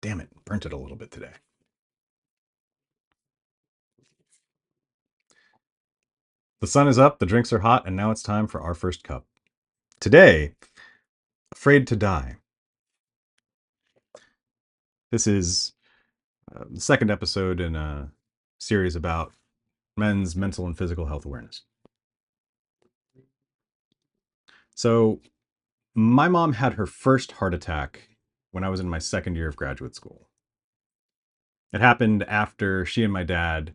Damn it, burnt it a little bit today. The sun is up, the drinks are hot, and now it's time for our first cup. Today, Afraid to Die. This is the second episode in a series about men's mental and physical health awareness. So, my mom had her first heart attack when I was in my second year of graduate school. It happened after she and my dad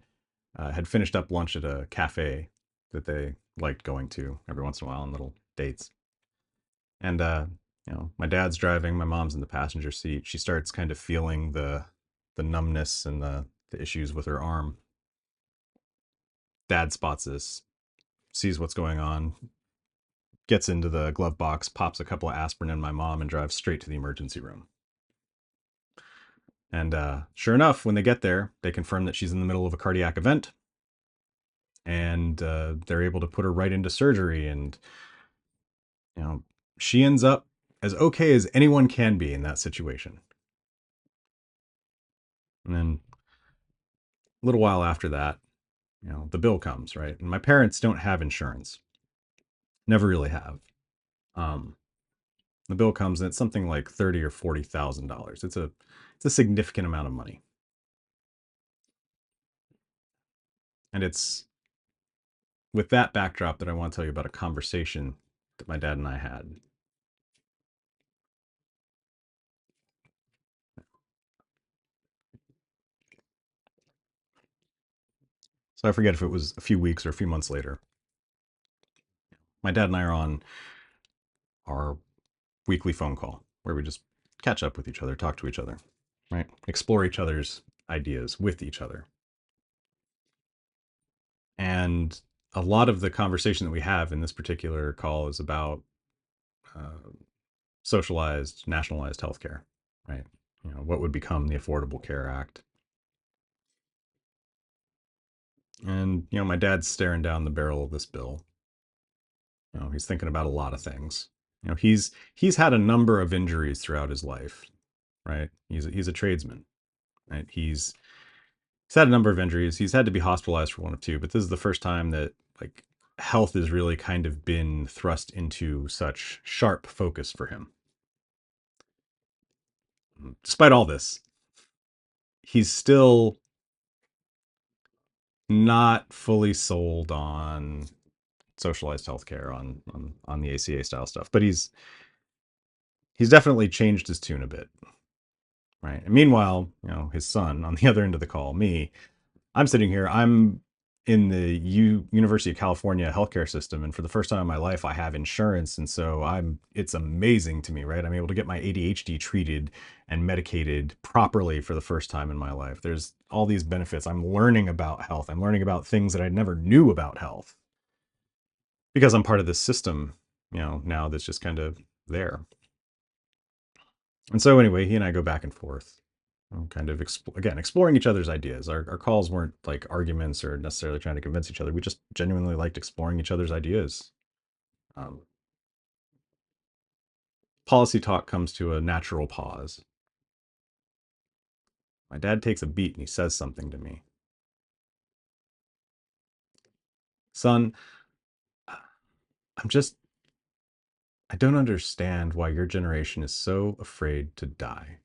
had finished up lunch at a cafe that they liked going to every once in a while on little dates. And my dad's driving, my mom's in the passenger seat. She starts kind of feeling the numbness and the issues with her arm. Dad spots this, sees what's going on, gets into the glove box, pops a couple of aspirin in my mom, and drives straight to the emergency room. And sure enough, when they get there, they confirm that she's in the middle of a cardiac event, and they're able to put her right into surgery. And you know, she ends up as okay as anyone can be in that situation. And then a little while after that, the bill comes, right? And my parents don't have insurance, never really have. Um, the bill comes and it's something like $30,000 or $40,000. It's a significant amount of money, and it's with that backdrop that I want to tell you about a conversation that my dad and I had. So I forget if it was a few weeks or a few months later. My dad and I are on our weekly phone call where we just catch up with each other, talk to each other, right? Explore each other's ideas with each other. And a lot of the conversation that we have in this particular call is about uh, socialized, nationalized healthcare, right? What would become the Affordable Care Act. And, my dad's staring down the barrel of this bill. He's thinking about a lot of things. He's had a number of injuries throughout his life, right? He's a tradesman, right? He's had a number of injuries. He's had to be hospitalized for one or two, but this is the first time that like health has really kind of been thrust into such sharp focus for him. Despite all this, he's still not fully sold on socialized healthcare on the ACA style stuff, but he's definitely changed his tune a bit, right? And meanwhile, his son on the other end of the call, me, I'm sitting here. I'm in the University of California healthcare system, and for the first time in my life, I have insurance, and so it's amazing to me, right? I'm able to get my ADHD treated and medicated properly for the first time in my life. There's all these benefits. I'm learning about health. I'm learning about things that I never knew about health because I'm part of this system, now that's just kind of there. And so anyway, he and I go back and forth, kind of again exploring each other's ideas. Our calls weren't like arguments or necessarily trying to convince each other. We just genuinely liked exploring each other's ideas. Um, Policy talk comes to a natural pause. My dad takes a beat and he says something to me. Son, I'm just, I don't understand why your generation is so afraid to die.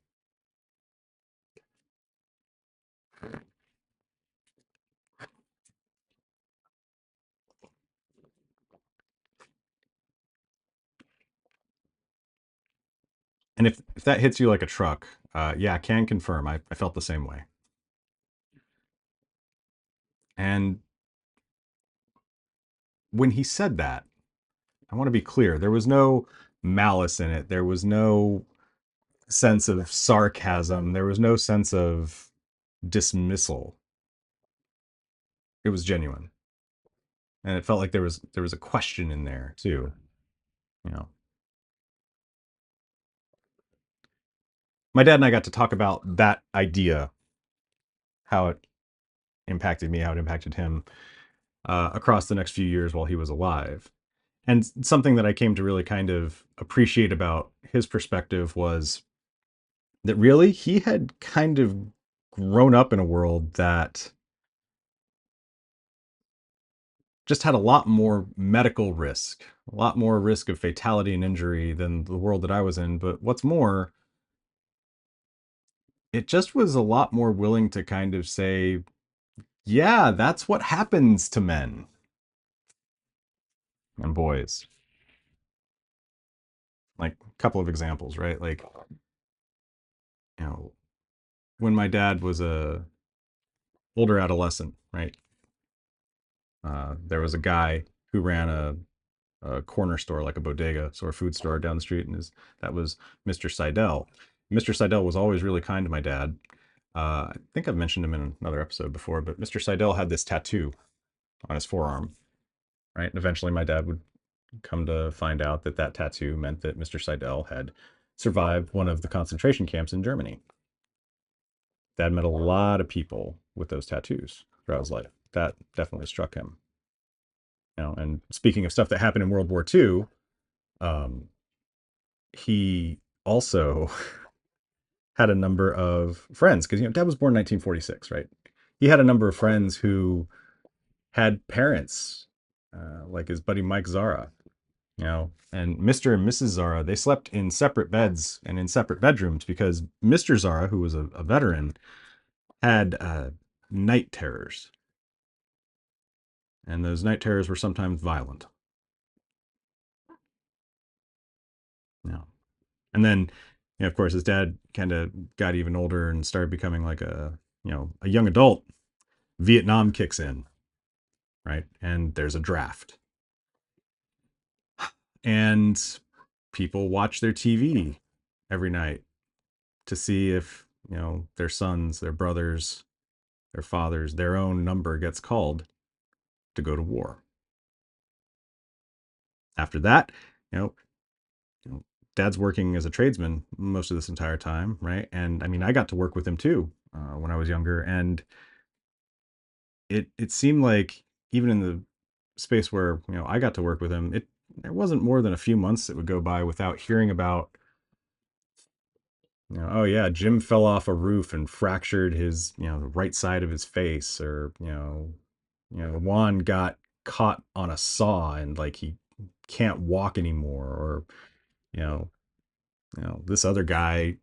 And if that hits you like a truck, yeah, I can confirm. I felt the same way. And when he said that, I want to be clear. There was no malice in it. There was no sense of sarcasm. There was no sense of dismissal. It was genuine, and it felt like there was a question in there too. You know, my dad and I got to talk about that idea, how it impacted me, how it impacted him across the next few years while he was alive. And something that I came to really kind of appreciate about his perspective was that really he had kind of grown up in a world that just had a lot more medical risk, a lot more risk of fatality and injury than the world that I was in. But what's more, it just was a lot more willing to kind of say, yeah, that's what happens to men and boys. Like a couple of examples, right? Like, you know, when my dad was a older adolescent, right? There was a guy who ran a corner store, like a bodega, so a food store down the street, and that was Mr. Seidel. Mr. Seidel was always really kind to my dad. I think I've mentioned him in another episode before, but Mr. Seidel had this tattoo on his forearm, right? And eventually my dad would come to find out that that tattoo meant that Mr. Seidel had survived one of the concentration camps in Germany. Dad met a lot of people with those tattoos throughout his life. That definitely struck him. And speaking of stuff that happened in World War II, um, he also had a number of friends because Dad was born in 1946, right? He had a number of friends who had parents, like his buddy Mike Zara, and Mr. and Mrs. Zara. They slept in separate beds and in separate bedrooms because Mr. Zara, who was a veteran, had night terrors, and those night terrors were sometimes violent. And then, of course, his dad kind of got even older and started becoming like a young adult. Vietnam kicks in, right? And there's a draft. And people watch their TV every night to see if, their sons, their brothers, their fathers, their own number gets called to go to war. After that, you know, Dad's working as a tradesman most of this entire time, right? And I mean, I got to work with him too when I was younger, and it seemed like even in the space where I got to work with him, there wasn't more than a few months that would go by without hearing about oh yeah, Jim fell off a roof and fractured his the right side of his face, or Juan got caught on a saw and like he can't walk anymore, or you know this other guy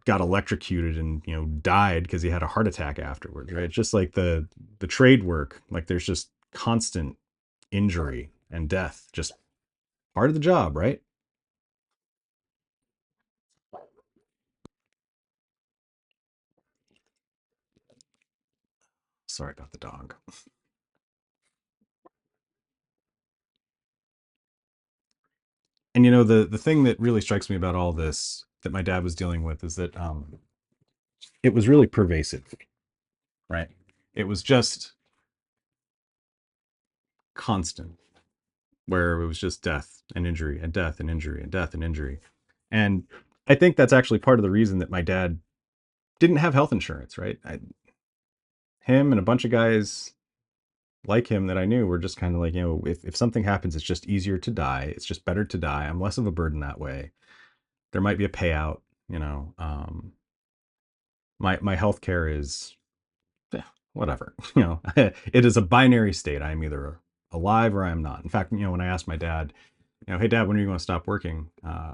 got electrocuted and died because he had a heart attack afterwards, right? It's just like the trade work, like there's just constant injury and death, just part of the job, right? Sorry about the dog. And the thing that really strikes me about all this that my dad was dealing with is that it was really pervasive, right? It was just constant, where it was just death and injury and death and injury and death and injury. And I think that's actually part of the reason that my dad didn't have health insurance, right? Him and a bunch of guys like him that I knew were just kind of like, if something happens, it's just easier to die. It's just better to die. I'm less of a burden that way. There might be a payout, my health care is whatever, it is a binary state. I am either alive or I am not. In fact, when I asked my dad, hey dad, when are you going to stop working?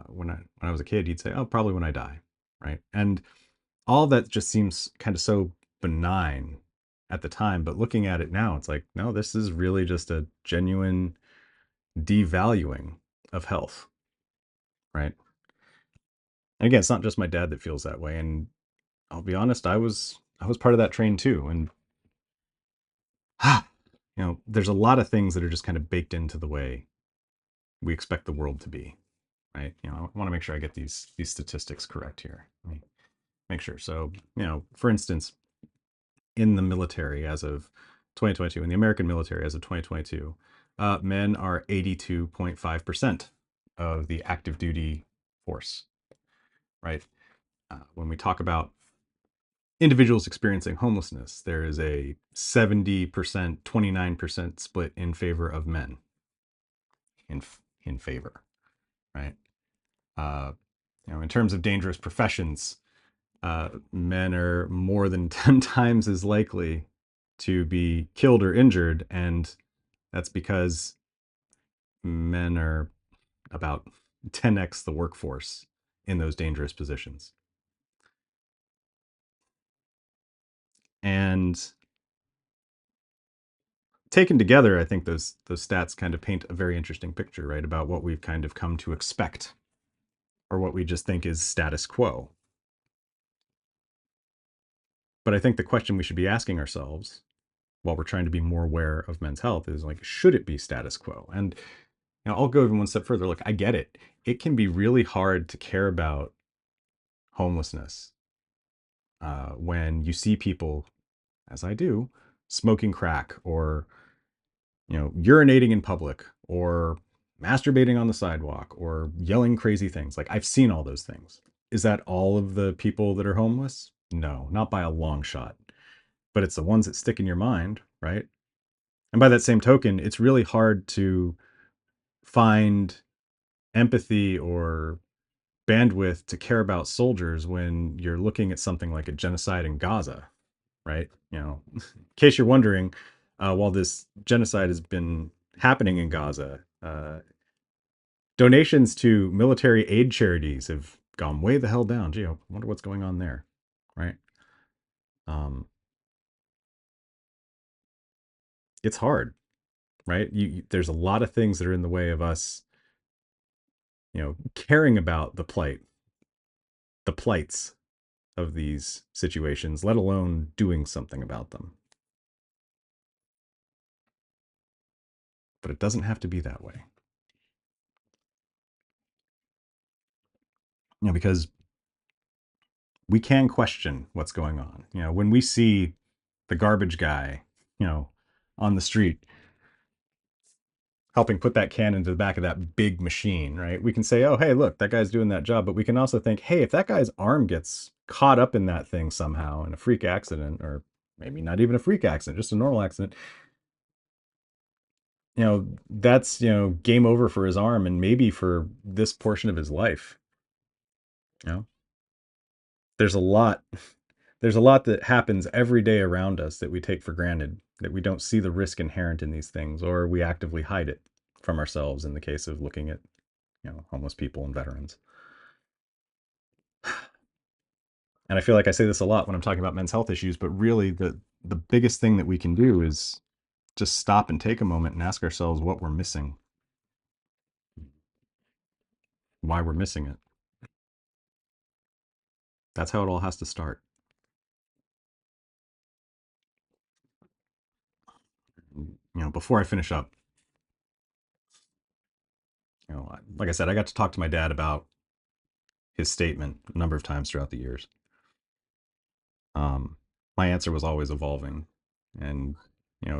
When I was a kid, he'd say, oh, probably when I die. Right. And all that just seems kind of so benign at the time, but looking at it now, it's like, no, this is really just a genuine devaluing of health, right? And again, it's not just my dad that feels that way, and I'll be honest, I was part of that train too. And there's a lot of things that are just kind of baked into the way we expect the world to be, right? I want to make sure I get these statistics correct here. Let me make sure. So, for instance, in the military as of 2022, in the American military as of 2022, men are 82.5% of the active duty force, right? When we talk about individuals experiencing homelessness, there is a 70%, 29% split in favor of men, in in favor, right? Uh, in terms of dangerous professions, men are more than 10 times as likely to be killed or injured. And that's because men are about 10x the workforce in those dangerous positions. And taken together, I think those stats kind of paint a very interesting picture, right, about what we've kind of come to expect or what we just think is status quo. But I think the question we should be asking ourselves while we're trying to be more aware of men's health is like, should it be status quo? And I'll go even one step further. Look, I get it. It can be really hard to care about homelessness when you see people, as I do, smoking crack or urinating in public or masturbating on the sidewalk or yelling crazy things. Like I've seen all those things. Is that all of the people that are homeless? No, not by a long shot. But it's the ones that stick in your mind, right? And by that same token, it's really hard to find empathy or bandwidth to care about soldiers when you're looking at something like a genocide in Gaza, right? In case you're wondering, while this genocide has been happening in Gaza, donations to military aid charities have gone way the hell down. Gee, I wonder what's going on there, right? Um, it's hard, right? There's a lot of things that are in the way of us, caring about the plights of these situations, let alone doing something about them. But it doesn't have to be that way. Because we can question what's going on. When we see the garbage guy, you know, on the street helping put that can into the back of that big machine, right? We can say, oh, hey, look, that guy's doing that job. But we can also think, hey, if that guy's arm gets caught up in that thing somehow in a freak accident, or maybe not even a freak accident, just a normal accident, that's, game over for his arm and maybe for this portion of his life. You know, there's a lot there's a lot that happens every day around us that we take for granted, that we don't see the risk inherent in these things, or we actively hide it from ourselves in the case of looking at, homeless people and veterans. And I feel like I say this a lot when I'm talking about men's health issues, but really the biggest thing that we can do is just stop and take a moment and ask ourselves what we're missing, why we're missing it. That's how it all has to start. Before I finish up, like I said, I got to talk to my dad about his statement a number of times throughout the years. Um, my answer was always evolving, and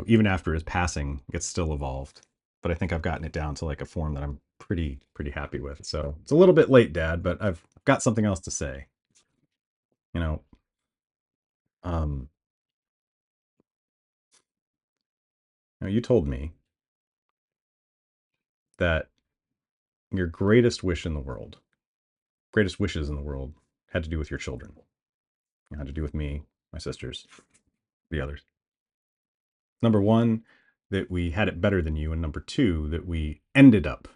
even after his passing, it's still evolved. But I think I've gotten it down to like a form that I'm pretty happy with. So it's a little bit late, Dad, but I've got something else to say. You know, um, you told me that your greatest wishes in the world, had to do with your children. It had to do with me, my sisters, the others. Number one, that we had it better than you, and number two, that we ended up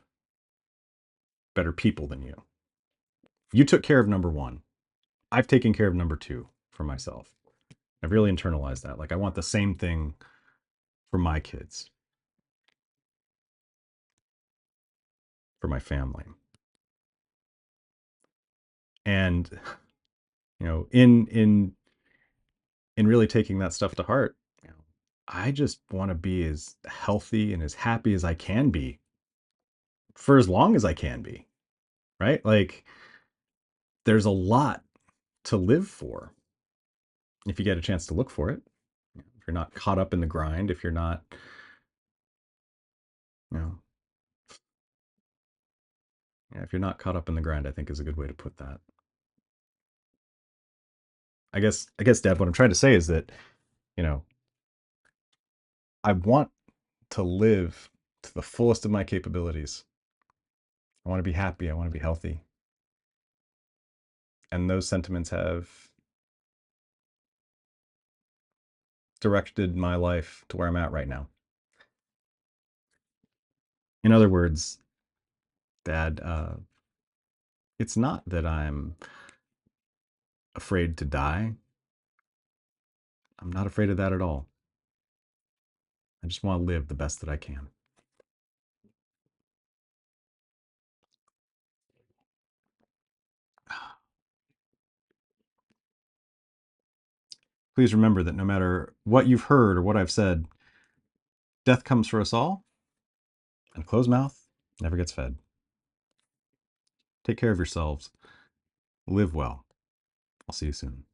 better people than you. You took care of number one. I've taken care of number two for myself. I've really internalized that. Like, I want the same thing for my kids, for my family. And, in really taking that stuff to heart, I just want to be as healthy and as happy as I can be for as long as I can be, right? Like, there's a lot to live for if you get a chance to look for it. If you're not caught up in the grind, if you're not, you know, yeah, if you're not caught up in the grind, I think is a good way to put that. I guess, Dad, what I'm trying to say is that, you know, I want to live to the fullest of my capabilities. I want to be happy. I want to be healthy. And those sentiments have directed my life to where I'm at right now. In other words, Dad, it's not that I'm afraid to die. I'm not afraid of that at all. I just want to live the best that I can. Please remember that no matter what you've heard or what I've said, death comes for us all, and a closed mouth never gets fed. Take care of yourselves. Live well. I'll see you soon.